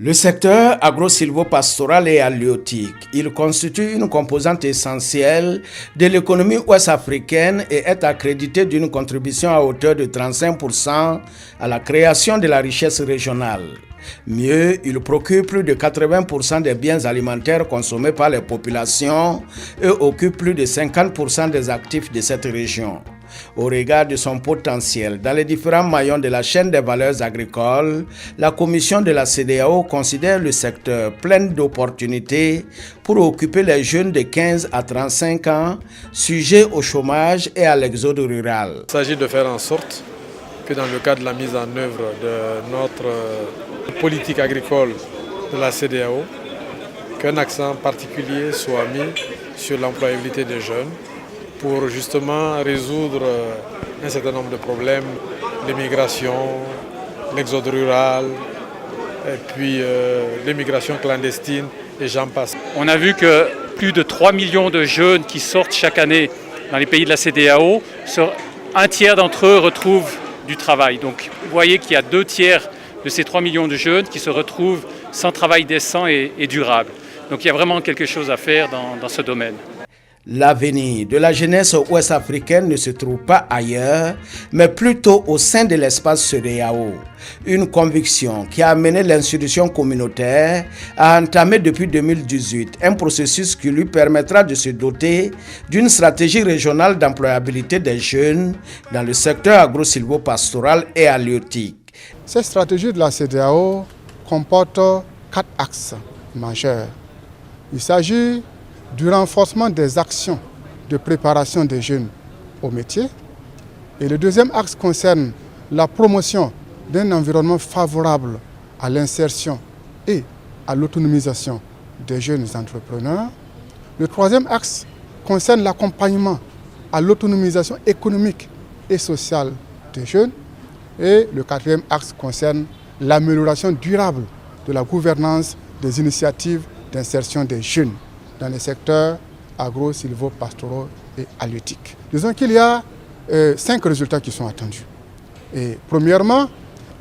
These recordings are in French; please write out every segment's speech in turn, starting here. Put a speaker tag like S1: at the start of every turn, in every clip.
S1: Le secteur agro-silvopastoral et halieutique, il constitue une composante essentielle de l'économie ouest-africaine et est accrédité d'une contribution à hauteur de 35% à la création de la richesse régionale. Mieux, il procure plus de 80% des biens alimentaires consommés par les populations et occupe plus de 50% des actifs de cette région. Au regard de son potentiel dans les différents maillons de la chaîne des valeurs agricoles, la commission de la CEDEAO considère le secteur plein d'opportunités pour occuper les jeunes de 15 à 35 ans, sujets au chômage et à l'exode rural.
S2: Il s'agit de faire en sorte que dans le cadre de la mise en œuvre de notre politique agricole de la CEDEAO, qu'un accent particulier soit mis sur l'employabilité des jeunes, pour justement résoudre un certain nombre de problèmes, l'immigration, l'exode rural, et puis l'immigration clandestine, et j'en passe.
S3: On a vu que plus de 3 millions de jeunes qui sortent chaque année dans les pays de la CEDEAO, un tiers d'entre eux retrouvent du travail. Donc vous voyez qu'il y a 2 tiers de ces 3 millions de jeunes qui se retrouvent sans travail décent et durable. Donc il y a vraiment quelque chose à faire dans ce domaine.
S1: L'avenir de la jeunesse ouest-africaine ne se trouve pas ailleurs, mais plutôt au sein de l'espace CEDEAO. Une conviction qui a amené l'institution communautaire à entamer depuis 2018 un processus qui lui permettra de se doter d'une stratégie régionale d'employabilité des jeunes dans le secteur agro-silvopastoral et halieutique.
S4: Cette stratégie de la CEDEAO comporte 4 axes majeurs. Il s'agit du renforcement des actions de préparation des jeunes au métier. Et le deuxième axe concerne la promotion d'un environnement favorable à l'insertion et à l'autonomisation des jeunes entrepreneurs. Le troisième axe concerne l'accompagnement à l'autonomisation économique et sociale des jeunes. Et le quatrième axe concerne l'amélioration durable de la gouvernance des initiatives d'insertion des jeunes dans les secteurs agro-silvopastoraux et halieutiques. Disons qu'il y a 5 résultats qui sont attendus. Et premièrement,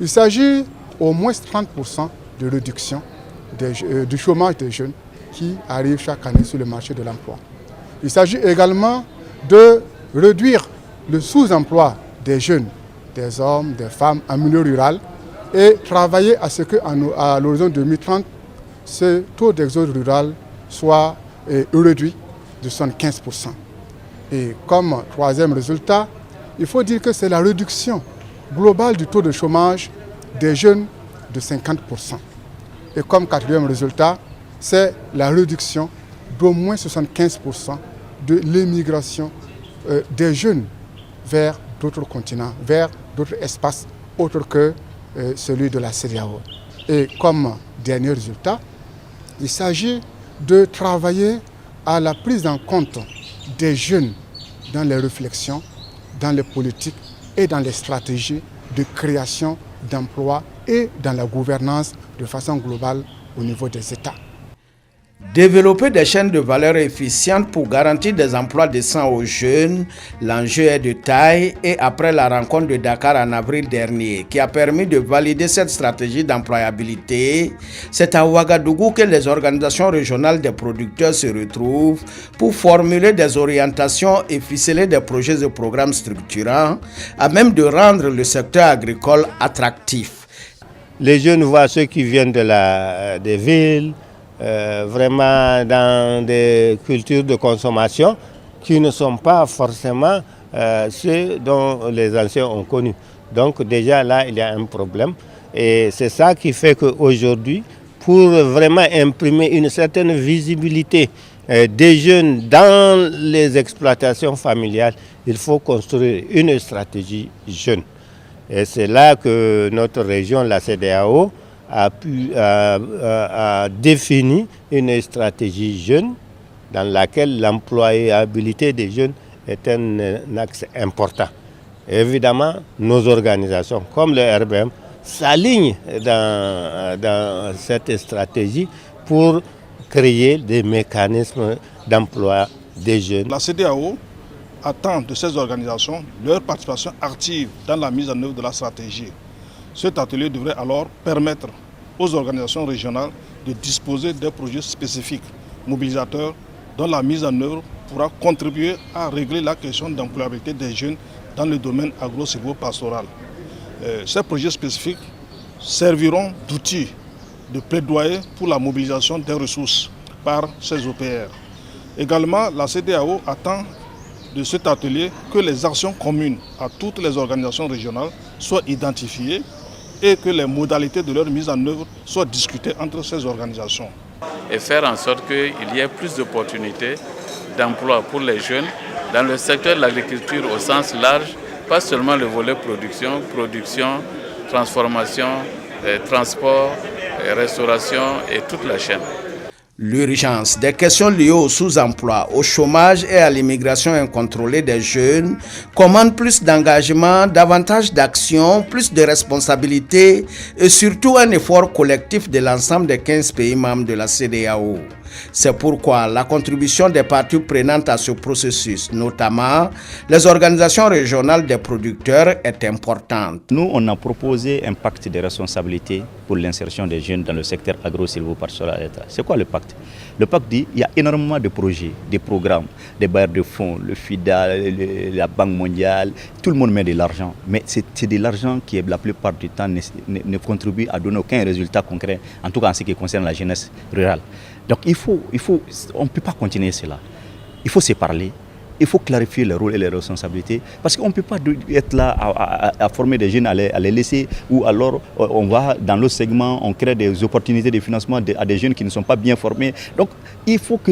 S4: il s'agit au moins 30% de réduction du chômage des jeunes qui arrivent chaque année sur le marché de l'emploi. Il s'agit également de réduire le sous-emploi des jeunes, des hommes, des femmes en milieu rural et travailler à ce qu'à l'horizon 2030, ce taux d'exode rural soit réduit de 75%. Et comme troisième résultat, il faut dire que c'est la réduction globale du taux de chômage des jeunes de 50%. Et comme quatrième résultat, c'est la réduction d'au moins 75% de l'émigration des jeunes vers d'autres continents, vers d'autres espaces autres que celui de la CEDEAO. Et comme dernier résultat, il s'agit de travailler à la prise en compte des jeunes dans les réflexions, dans les politiques et dans les stratégies de création d'emplois et dans la gouvernance de façon globale au niveau des États.
S1: Développer des chaînes de valeur efficientes pour garantir des emplois décents aux jeunes, l'enjeu est de taille et après la rencontre de Dakar en avril dernier qui a permis de valider cette stratégie d'employabilité, c'est à Ouagadougou que les organisations régionales des producteurs se retrouvent pour formuler des orientations et ficeler des projets et programmes structurants à même de rendre le secteur agricole attractif.
S5: Les jeunes voient ceux qui viennent des villes, vraiment dans des cultures de consommation qui ne sont pas forcément ceux dont les anciens ont connu. Donc déjà là, il y a un problème. Et c'est ça qui fait qu'aujourd'hui, pour vraiment imprimer une certaine visibilité des jeunes dans les exploitations familiales, il faut construire une stratégie jeune. Et c'est là que notre région, la CEDEAO, a défini une stratégie jeune dans laquelle l'employabilité des jeunes est un axe important. Évidemment, nos organisations comme le RBM s'alignent dans cette stratégie pour créer des mécanismes d'emploi des jeunes.
S6: La CEDEAO attend de ces organisations leur participation active dans la mise en œuvre de la stratégie. Cet atelier devrait alors permettre aux organisations régionales de disposer de projets spécifiques, mobilisateurs, dont la mise en œuvre pourra contribuer à régler la question d'employabilité des jeunes dans le domaine agro-silvo-pastoral. Ces projets spécifiques serviront d'outils de plaidoyer pour la mobilisation des ressources par ces OPR. Également, la CEDEAO attend de cet atelier que les actions communes à toutes les organisations régionales soient identifiées et que les modalités de leur mise en œuvre soient discutées entre ces organisations.
S7: Et faire en sorte qu'il y ait plus d'opportunités d'emploi pour les jeunes dans le secteur de l'agriculture au sens large, pas seulement le volet production, transformation, transport, restauration et toute la chaîne.
S1: L'urgence des questions liées au sous-emploi, au chômage et à l'immigration incontrôlée des jeunes commande plus d'engagement, davantage d'action, plus de responsabilités et surtout un effort collectif de l'ensemble des 15 pays membres de la CEDEAO. C'est pourquoi la contribution des parties prenantes à ce processus, notamment les organisations régionales des producteurs, est importante.
S8: Nous, on a proposé un pacte de responsabilité pour l'insertion des jeunes dans le secteur agro-silvo-pastoral. C'est quoi le pacte? Le pacte dit qu'il y a énormément de projets, des programmes, des bailleurs de fonds, le FIDA, la Banque mondiale, tout le monde met de l'argent. Mais c'est de l'argent qui, la plupart du temps, ne contribue à donner aucun résultat concret, en tout cas en ce qui concerne la jeunesse rurale. Donc on ne peut pas continuer cela. Il faut se parler, il faut clarifier les rôles et les responsabilités, parce qu'on ne peut pas être là à former des jeunes, à les laisser, ou alors on va dans l'autre segment, on crée des opportunités de financement à des jeunes qui ne sont pas bien formés. Donc il faut que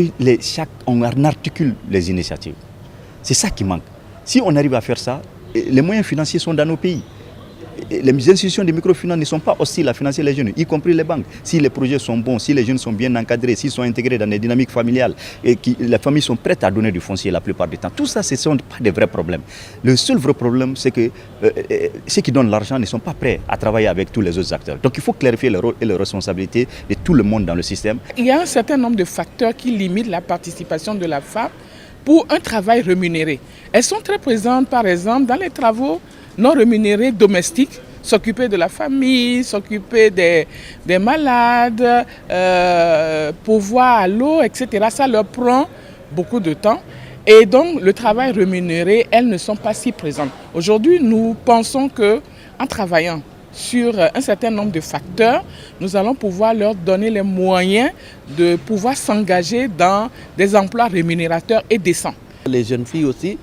S8: on articule les initiatives. C'est ça qui manque. Si on arrive à faire ça, les moyens financiers sont dans nos pays. Les institutions de microfinance ne sont pas hostiles à financer les jeunes, y compris les banques. Si les projets sont bons, si les jeunes sont bien encadrés, s'ils sont intégrés dans des dynamiques familiales et que les familles sont prêtes à donner du foncier la plupart du temps, tout ça, ce ne sont pas des vrais problèmes. Le seul vrai problème, c'est que ceux qui donnent l'argent ne sont pas prêts à travailler avec tous les autres acteurs. Donc il faut clarifier le rôle et les responsabilités de tout le monde dans le système.
S9: Il y a un certain nombre de facteurs qui limitent la participation de la femme pour un travail rémunéré. Elles sont très présentes, par exemple, dans les travaux non rémunérés domestiques, s'occuper de la famille, s'occuper des malades, pourvoir à l'eau, etc. Ça leur prend beaucoup de temps. Et donc, le travail rémunéré, elles ne sont pas si présentes. Aujourd'hui, nous pensons qu'en travaillant sur un certain nombre de facteurs, nous allons pouvoir leur donner les moyens de pouvoir s'engager dans des emplois rémunérateurs et décents.
S10: Les jeunes filles aussi,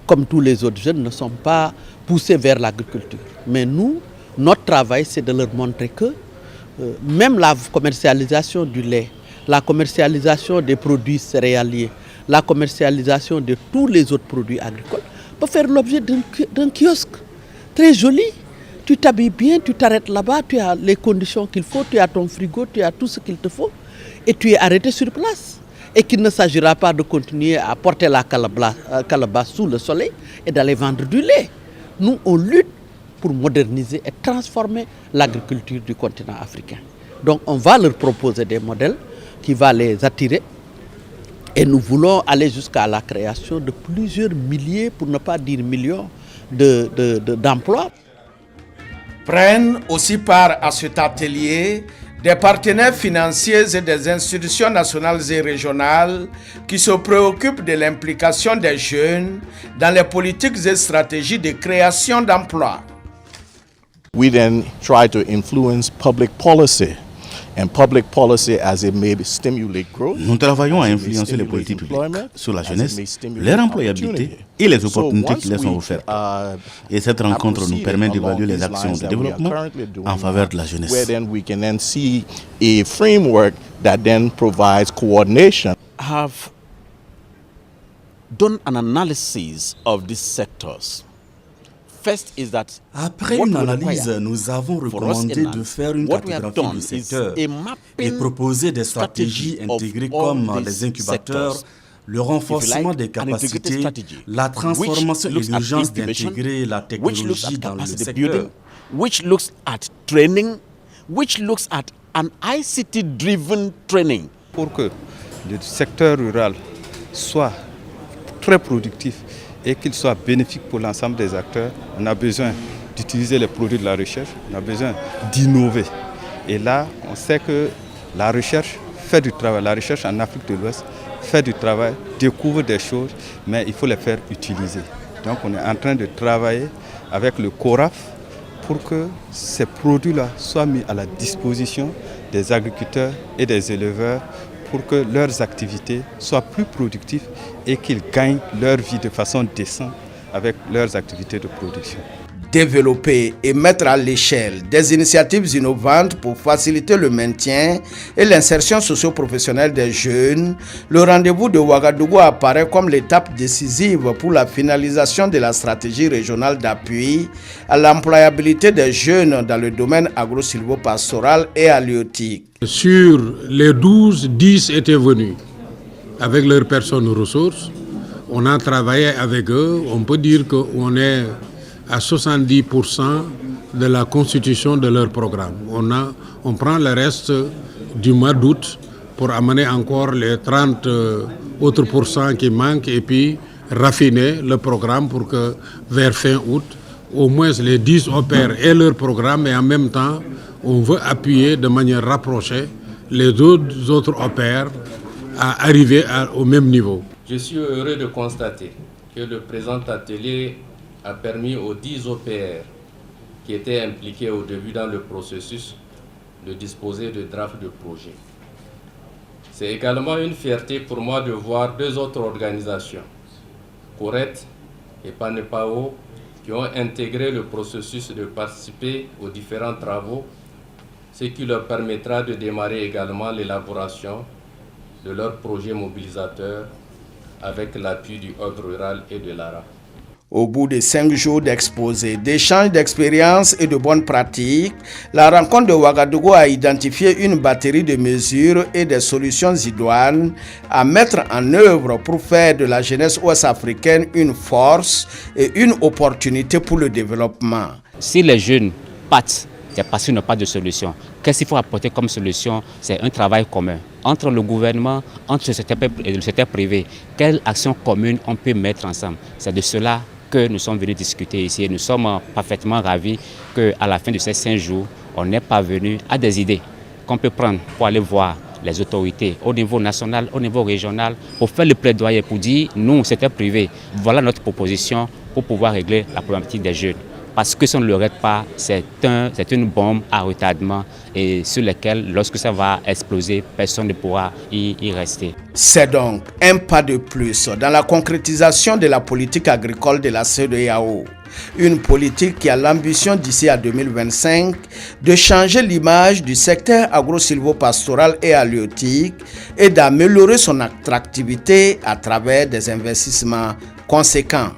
S10: comme tous les autres jeunes, ne sont pas poussés vers l'agriculture. Mais nous, notre travail, c'est de leur montrer que même la commercialisation du lait, la commercialisation des produits céréaliers, la commercialisation de tous les autres produits agricoles peut faire l'objet d'un kiosque très joli. Tu t'habilles bien, tu t'arrêtes là-bas, tu as les conditions qu'il faut, tu as ton frigo, tu as tout ce qu'il te faut et tu es arrêté sur place. Et qu'il ne s'agira pas de continuer à porter la calebasse sous le soleil et d'aller vendre du lait. Nous, on lutte pour moderniser et transformer l'agriculture du continent africain. Donc on va leur proposer des modèles qui vont les attirer et nous voulons aller jusqu'à la création de plusieurs milliers, pour ne pas dire millions, d'emplois.
S1: Prennent aussi part à cet atelier des partenaires financiers et des institutions nationales et régionales qui se préoccupent de l'implication des jeunes dans les politiques et stratégies de création d'emplois.
S11: We then try to influence public policy. And public policy, as it may stimulate growth,
S12: nous travaillons à influencer les politiques publiques sur la jeunesse, leur employabilité et les opportunités qui leur sont offertes. Et cette rencontre nous permet d'évaluer les actions de développement en faveur de la jeunesse.
S11: Where then we can then see a framework that then provides coordination.
S13: Have done an analysis of these sectors.
S12: Après une analyse, nous avons recommandé de faire une cartographie du secteur et proposer des stratégies intégrées comme les incubateurs, le renforcement des capacités, la transformation et l'urgence d'intégrer la technologie dans le secteur.
S13: Which looks at training, which looks at an ICT-driven training.
S14: Pour que le secteur rural soit très productif et qu'il soit bénéfique pour l'ensemble des acteurs, on a besoin d'utiliser les produits de la recherche, on a besoin d'innover. Et là, on sait que la recherche fait du travail. La recherche en Afrique de l'Ouest fait du travail, découvre des choses, mais il faut les faire utiliser. Donc on est en train de travailler avec le CORAF pour que ces produits-là soient mis à la disposition des agriculteurs et des éleveurs pour que leurs activités soient plus productives et qu'ils gagnent leur vie de façon décente avec leurs activités de production.
S1: Développer et mettre à l'échelle des initiatives innovantes pour faciliter le maintien et l'insertion socio-professionnelle des jeunes, le rendez-vous de Ouagadougou apparaît comme l'étape décisive pour la finalisation de la stratégie régionale d'appui à l'employabilité des jeunes dans le domaine agro-silvopastoral et halieutique.
S15: Sur les 12, 10 étaient venus avec leurs personnes ressources. On a travaillé avec eux. On peut dire qu'on est à 70% de la constitution de leur programme. On prend le reste du mois d'août pour amener encore les 30 autres pourcents qui manquent et puis raffiner le programme pour que vers fin août, au moins les 10 opèrent et leur programme et en même temps, on veut appuyer de manière rapprochée les autres opères à arriver au même niveau.
S16: Je suis heureux de constater que le présent atelier a permis aux 10 OPR qui étaient impliqués au début dans le processus de disposer de drafts de projet. C'est également une fierté pour moi de voir 2 autres organisations, Coret et Panepao, qui ont intégré le processus de participer aux différents travaux, ce qui leur permettra de démarrer également l'élaboration de leurs projets mobilisateurs avec l'appui du Hub rural et de l'ARA.
S1: Au bout de 5 jours d'exposés, d'échanges d'expériences et de bonnes pratiques, la rencontre de Ouagadougou a identifié une batterie de mesures et des solutions idoines à mettre en œuvre pour faire de la jeunesse ouest-africaine une force et une opportunité pour le développement.
S17: Si les jeunes partent, c'est parce qu'ils n'ont pas de solution. Qu'est-ce qu'il faut apporter comme solution? C'est un travail commun entre le gouvernement, entre le secteur privé. Quelle action commune on peut mettre ensemble? C'est de cela que nous sommes venus discuter ici et nous sommes parfaitement ravis qu'à la fin de ces 5 jours, on est parvenu à des idées qu'on peut prendre pour aller voir les autorités au niveau national, au niveau régional, pour faire le plaidoyer, pour dire, nous, secteur privé, voilà notre proposition pour pouvoir régler la problématique des jeunes. Parce que si on ne le règle pas, c'est une bombe à retardement et sur laquelle, lorsque ça va exploser, personne ne pourra y rester.
S1: C'est donc un pas de plus dans la concrétisation de la politique agricole de la CEDEAO. Une politique qui a l'ambition d'ici à 2025 de changer l'image du secteur agro-silvopastoral et halieutique et d'améliorer son attractivité à travers des investissements conséquents.